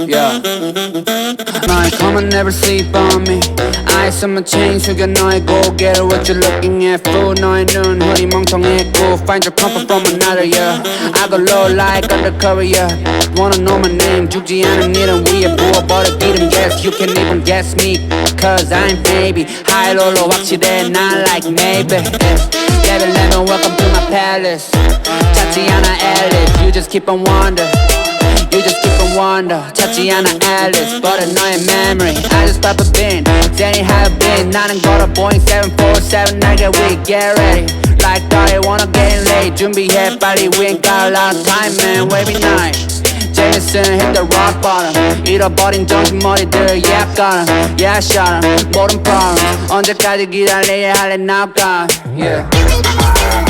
Yeah. My come and never sleep on me. Eyes on my chain 숙여 너의 고개를 what you looking at fool 너의 눈 흐리멍텅했고 find your comfort from another yeah. I go low like undercover yeah. Wanna know my name 죽지 않은 일은 위에 부어버려 기름 yes you can even guess me cause I'm baby high low로 확실해 not like maybe yeah. Baby let me welcome to my palace 찾지 않아 Alice you just keep on wonder You just keep on wonder 찾지 않아 Alice but 너의 memory I just pop a bin Danny how you been 나는 걸어 Boeing 747 I get weak get ready Like I wanna get late 준비해 빨리 we ain't got a lot of time man wavy night Jameson hit the rock bottom 잃어버린 정신머리들 yeah I got 'em yeah I shot 'em 모든 problems 언제까지 기다려야 할래 now gone yeah